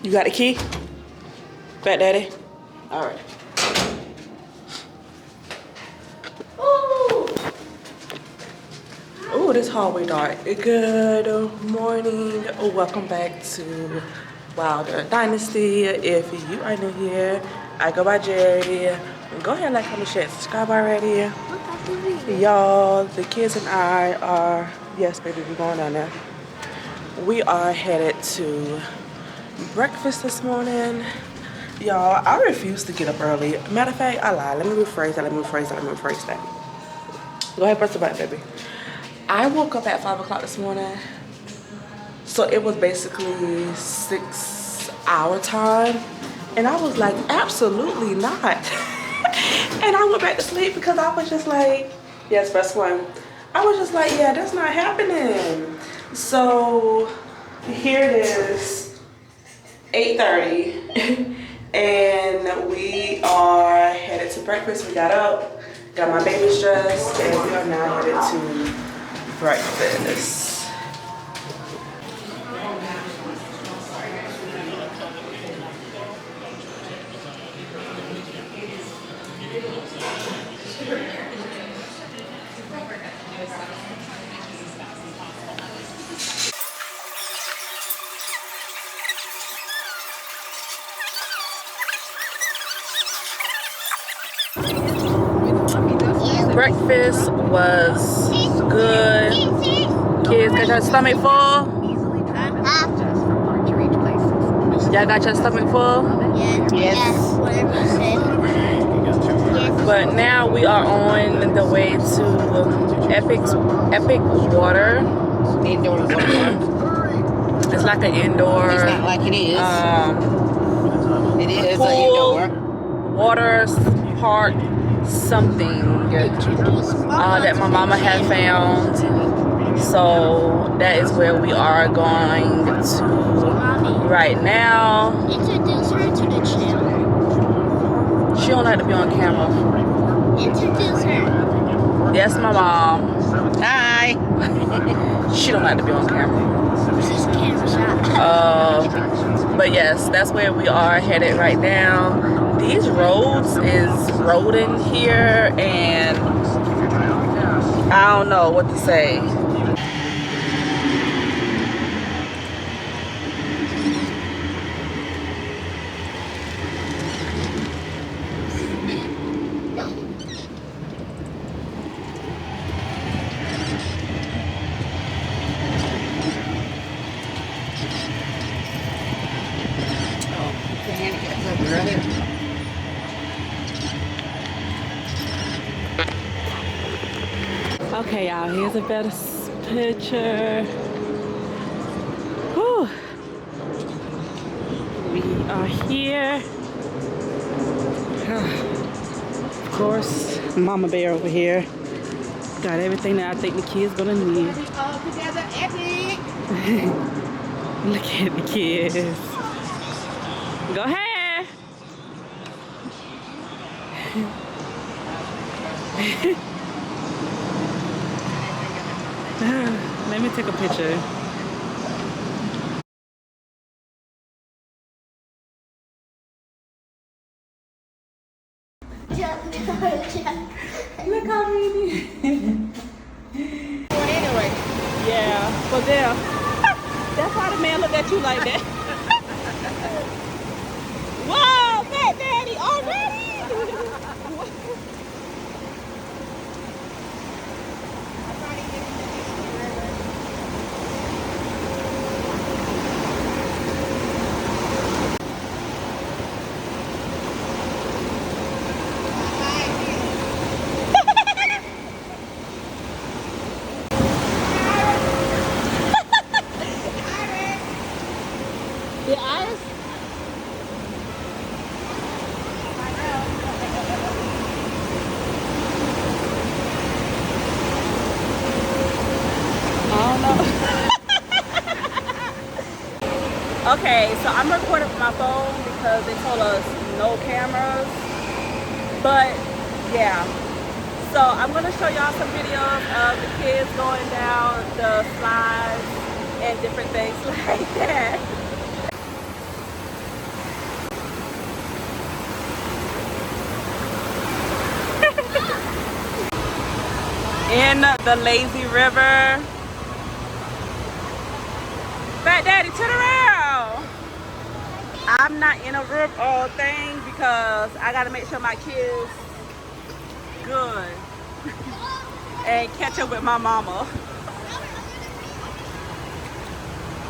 You got a key? Fat Daddy? All right. Oh, this hallway dark. Good morning. Welcome back to Wilderdynasty. If you are new here, I go by Jerry. Go ahead, like, comment, share, subscribe already. Y'all, the kids and I are, yes, baby, we're going down there. We are headed to breakfast this morning. Y'all, I refuse to get up early. Matter of fact, I lied. Let me rephrase that. Go ahead, press the button, baby. I woke up at 5 o'clock this morning. So it was basically 6 hour time. And I was like, absolutely not. And I went back to sleep because I was just like, yes, press one. I was just like, yeah, that's not happening. So here it is, 8:30. And we are headed to breakfast. We got up, got my baby's dressed, and we are now headed to breakfast. Breakfast was good. Kids got your stomach full? Y'all got your stomach full? Yes. But now we are on the way to Epic Water. Indoor water. It's like an indoor. It's not like it is. It is pool, an indoor water park, something that my mama had found. So that is where we are going to right now. Introduce her to the channel. She don't like to be on camera. Introduce her. Yes, my mom. Hi. She don't like to be on camera. She's camera shy. But yes, that's where we are headed right now. These roads is roading here, and I don't know what to say. Okay, y'all, here's a better picture. Whew. We are here. Of course, Mama Bear over here. Got everything that I think the kids gonna need. All together, epic. Look at the kids. Go ahead. Let me take a picture. Look how many. Anyway. Yeah, for them. That's why the man looked at you like that. Whoa, Fat Daddy, already? The eyes? Okay, so I'm recording from my phone because they told us no cameras. But yeah, so I'm gonna show y'all some videos of the kids going down the slides and different things like that. In the lazy river. Fat Daddy, turn around. I'm not in a room all thing because I gotta make sure my kids good and catch up with my mama.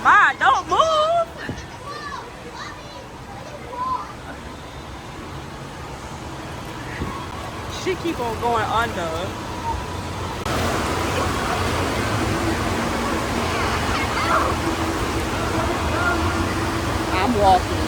Ma, don't move. She keep on going under. I'm walking.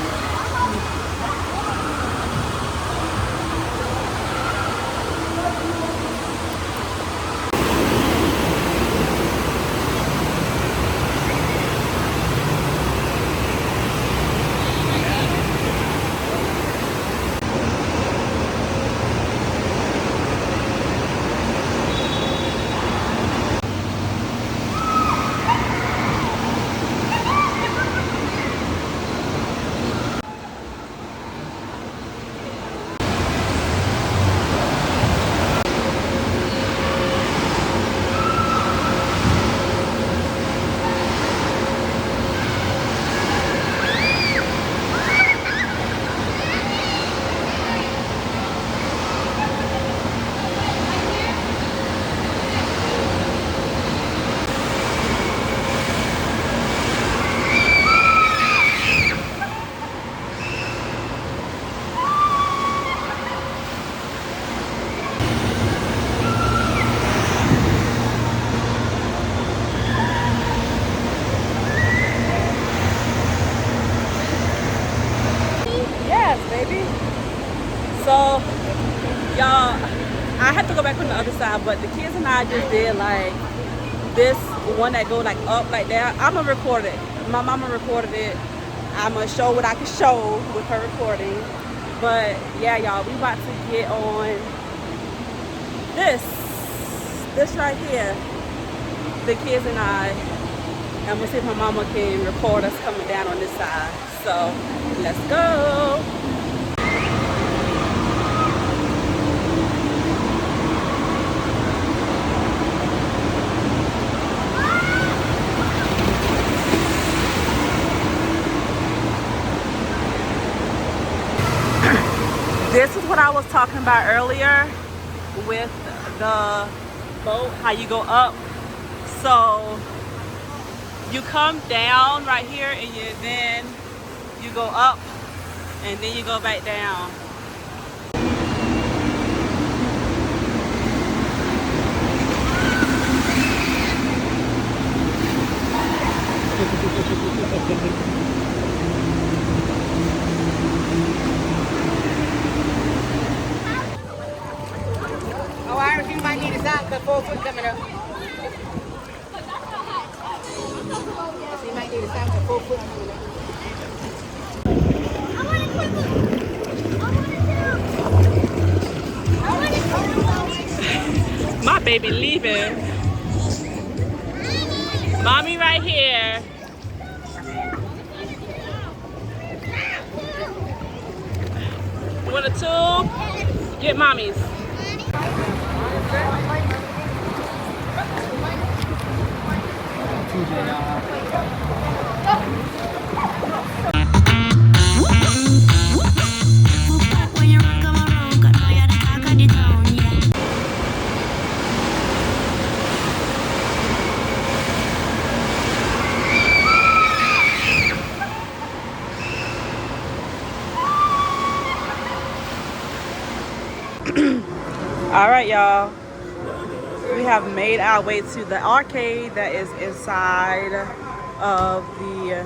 So, y'all, I have to go back on the other side, but the kids and I just did like this one that go like up like that. I'm gonna record it. My mama recorded it. I'm gonna show what I can show with her recording. But yeah, y'all, we about to get on this right here. The kids and I. I'm gonna see if my mama can record us coming down on this side. So let's go. This is what I was talking about earlier with the boat, how you go up. So you come down right here and then you go up and then you go back down. Oh, Iris, you might need a sock because 4 foot coming up. So you might need a sock because 4 foot coming up. My baby leaving. Mommy right here. You want a tube? Get mommy's. All right, y'all. We have made our way to the arcade that is inside of the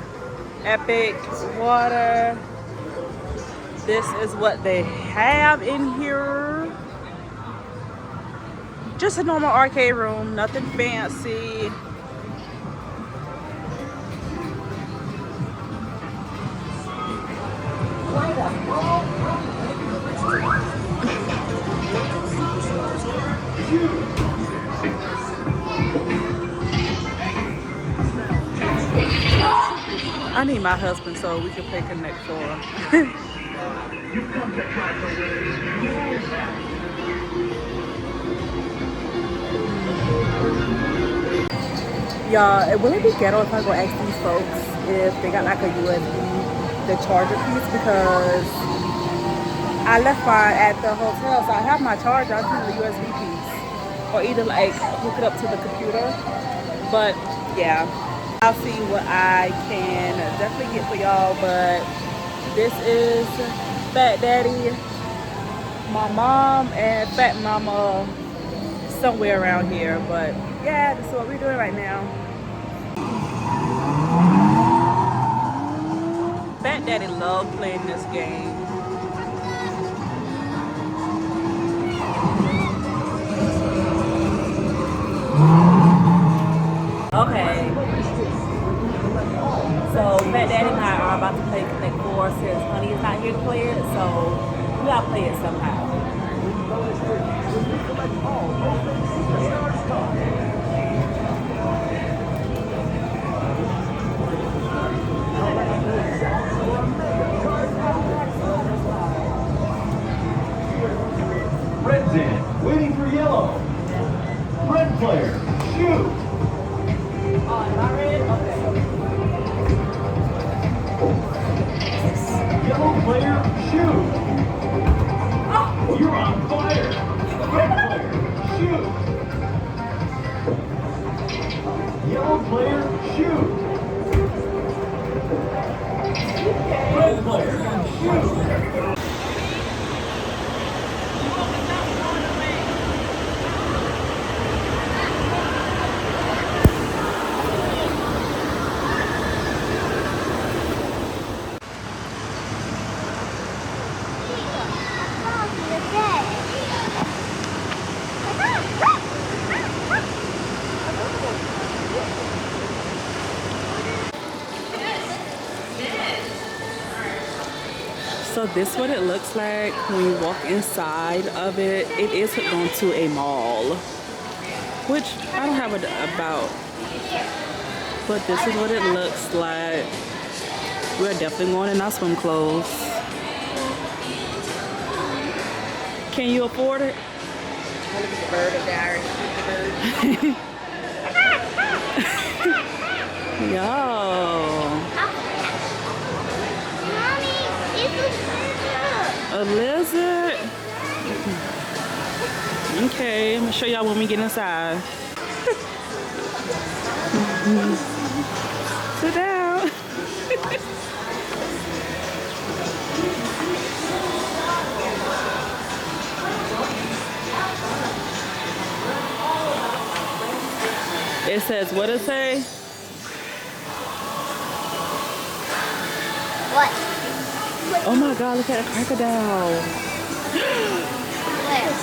Epic Water. This is what they have in here. Just a normal arcade room, nothing fancy. I need my husband so we can play Connect 4. Y'all, will it be ghetto if I go ask these folks if they got like a USB, the charger piece? Because I left mine at the hotel, so I have my charger. I need the USB piece, or either like hook it up to the computer. But yeah, I'll see what I can definitely get for y'all. But this is Fat Daddy, my mom, and Fat Mama somewhere around here. But yeah, this is what we're doing right now. Fat Daddy loved playing this game. Okay, so Fat Daddy and I are about to play Connect 4 since Honey is not here to play it, so we gotta play it somehow. Red's in, waiting for yellow. Red player, shoot. Oh, am I red? Okay. Yellow player, shoot. Oh. You're on fire. Red player, shoot. Yellow player, shoot. Red player, shoot. So this is what it looks like when you walk inside of it. It is hooked onto a mall, which I don't have a about, but this is what it looks like. We're definitely going in our swim clothes. Can you afford it? Look at the bird up there. Yo. Mommy, it's a A lizard? Okay, I'm gonna show y'all when we get inside. Sit down. It says, what it say? What? Oh my God, look at a crocodile. Where?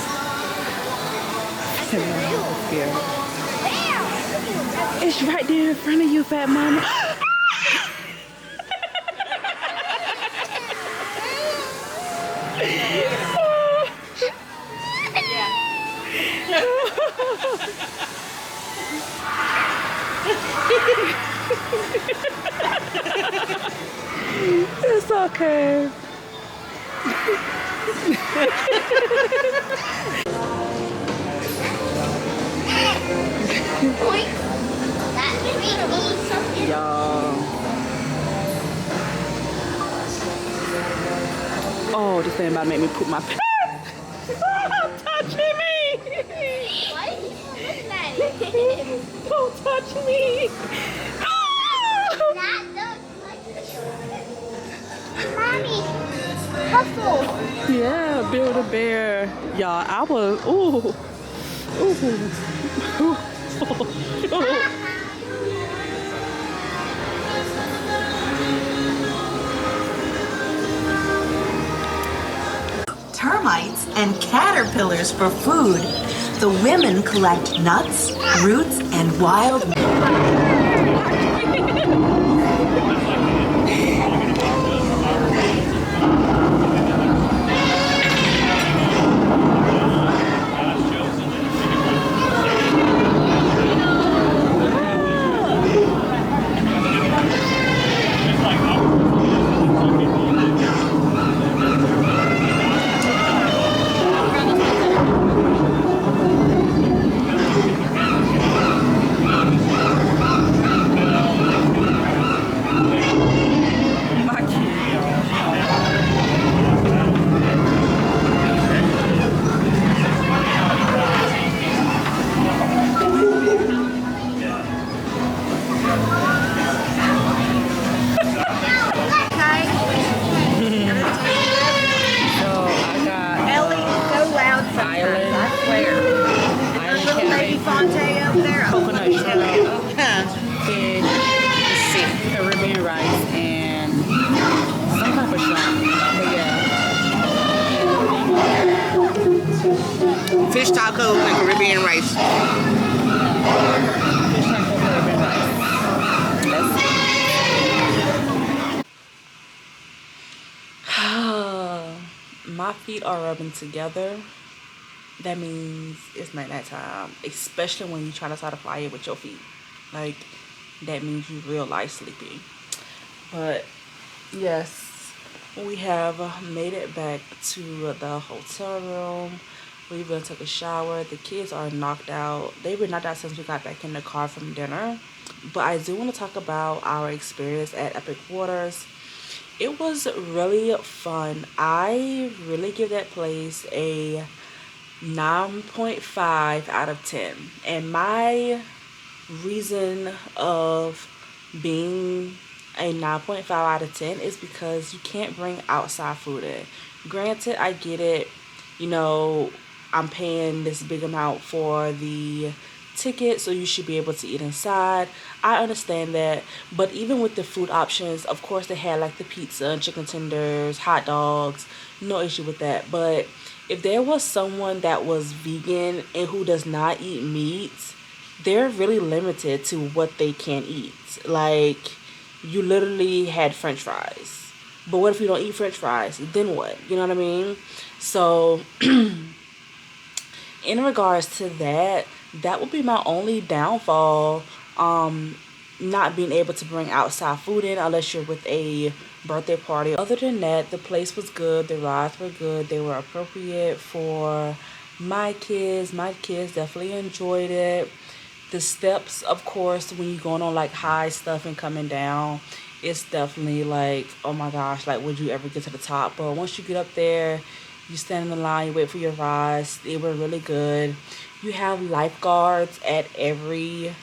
Where? It's right there in front of you, Fat Mama. It's okay. Y'all. Oh, this thing about to make me poop my pants. Stop touching me. Don't touch me. Mommy, hustle. Yeah, Build-A-Bear. Y'all, I was, ooh. Termites and caterpillars for food. The women collect nuts, roots, and wild. fish tacos and Caribbean rice. Fish taco, Caribbean rice. My feet are rubbing together. That means it's night time, especially when you try to start a fire with your feet. Like, that means you real life sleepy. But yes, we have made it back to the hotel room. We even took a shower. The kids are knocked out. They've been knocked out since we got back in the car from dinner. But I do want to talk about our experience at Epic Waters. It was really fun. I really give that place a 9.5 out of 10. And my reason of being a 9.5 out of 10 is because you can't bring outside food in. Granted, I get it. You know, I'm paying this big amount for the ticket, so you should be able to eat inside. I understand that. But even with the food options, of course, they had like the pizza, chicken tenders, hot dogs. No issue with that. But if there was someone that was vegan and who does not eat meat, they're really limited to what they can eat. Like, you literally had french fries. But what if you don't eat french fries? Then what? You know what I mean? So, in regards to that, that would be my only downfall. Not being able to bring outside food in unless you're with a birthday party. Other than that, the place was good. The rides were good. They were appropriate for my kids. My kids definitely enjoyed it. The steps, of course, when you're going on like high stuff and coming down, it's definitely like, oh my gosh, like, would you ever get to the top? But once you get up there, you stand in the line, you wait for your rides. They were really good. You have lifeguards at every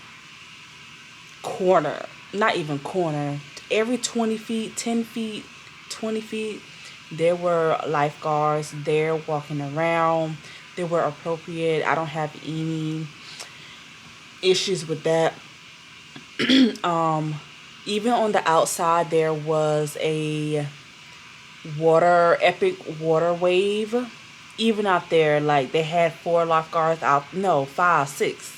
corner. Not even corner. Every 20 feet, 10 feet, 20 feet, there were lifeguards there walking around. They were appropriate. I don't have any issues with that. Even on the outside, there was a epic water wave. Even out there, like, they had 4 lifeguards out. No, 5, 6.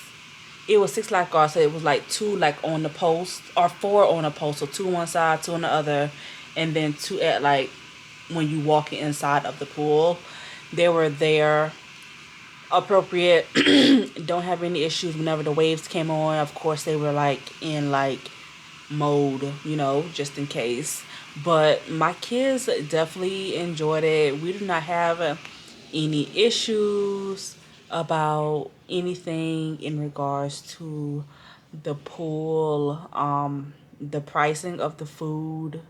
It was 6 lifeguards, so it was like 2 like on the post, or 4 on the post, so 2 on one side, 2 on the other, and then 2 at like when you walk inside of the pool. They were there, appropriate. Don't have any issues whenever the waves came on. Of course, they were like in like mode, you know, just in case. But my kids definitely enjoyed it. We do not have any issues about anything in regards to the pool, the pricing of the food.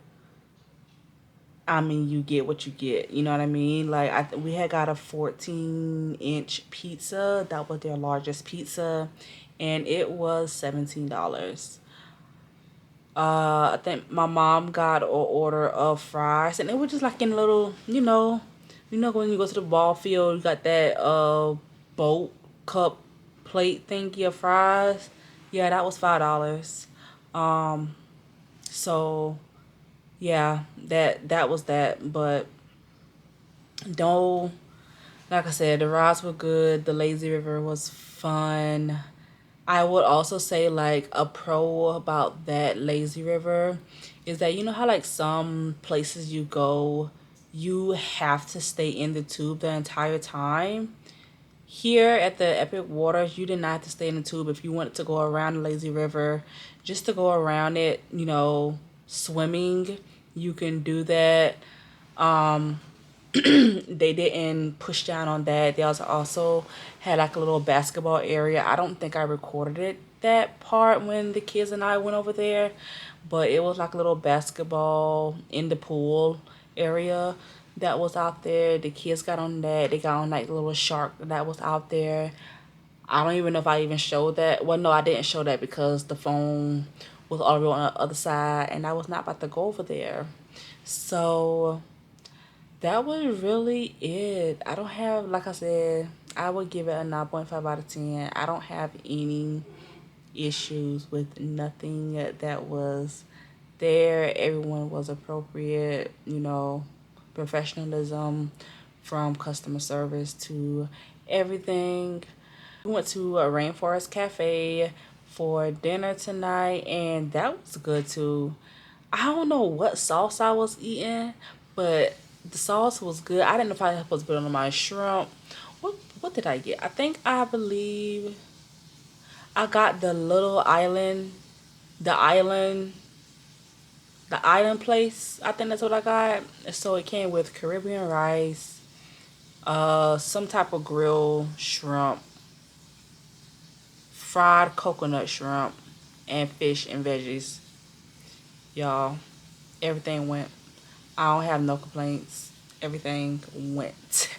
I mean, you get what you get, you know what I mean? Like, we had got a 14-inch pizza. That was their largest pizza, and it was $17. I think my mom got an order of fries, and it was just like in a little, when you go to the ball field, you got that boat cup plate thingy of fries. Yeah, that was $5. So yeah, that was that. But don't, like I said, the rides were good. The lazy river was fun. I would also say, like, a pro about that lazy river is that, you know how like some places you go, you have to stay in the tube the entire time. Here at the Epic Waters, you did not have to stay in the tube. If you wanted to go around the lazy river, just to go around it, swimming, you can do that. They didn't push down on that. They also had like a little basketball area. I don't think I recorded that part when the kids and I went over there, but it was like a little basketball in the pool area that was out there. The kids got on that. They got on like the little shark that was out there. I don't even know if I even showed that. Well, no, I didn't show that because the phone was already on the other side and I was not about to go over there. So that was really it. I don't have, like I said, I would give it a 9.5 out of 10. I don't have any issues with nothing that was there. Everyone was appropriate, professionalism from customer service to everything. We went to a Rainforest cafe for dinner tonight, and that was good too. I don't know what sauce I was eating, but the sauce was good. I didn't know if I was supposed to put it on my shrimp. What did I get? I believe I got the little island, the island, the island place. I think that's what I got. So it came with Caribbean rice, some type of grilled shrimp, fried coconut shrimp, and fish and veggies. Y'all, everything went. I don't have no complaints. Everything went.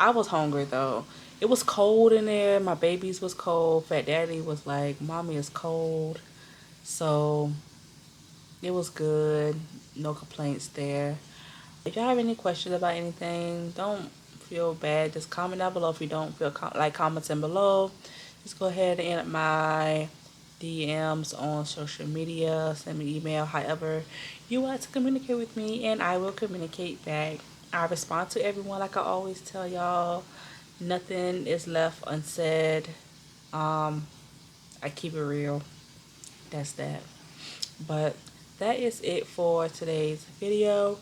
I was hungry though. It was cold in there. My babies was cold. Fat Daddy was like, "Mommy is cold." So it was good. No complaints there. If y'all have any questions about anything, don't feel bad. Just comment down below if you don't feel like commenting below. Just go ahead and enter my DMs on social media. Send me an email. However you want to communicate with me, and I will communicate back. I respond to everyone like I always tell y'all. Nothing is left unsaid. I keep it real. That's that. But that is it for today's video.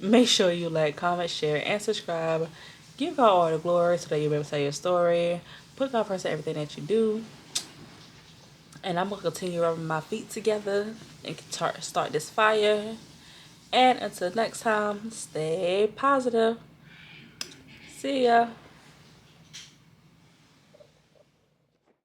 Make sure you like, comment, share, and subscribe. Give God all the glory so that you'll be able to tell your story. Put God first in everything that you do. And I'm going to continue rubbing my feet together and start this fire. And until next time, stay positive. See ya.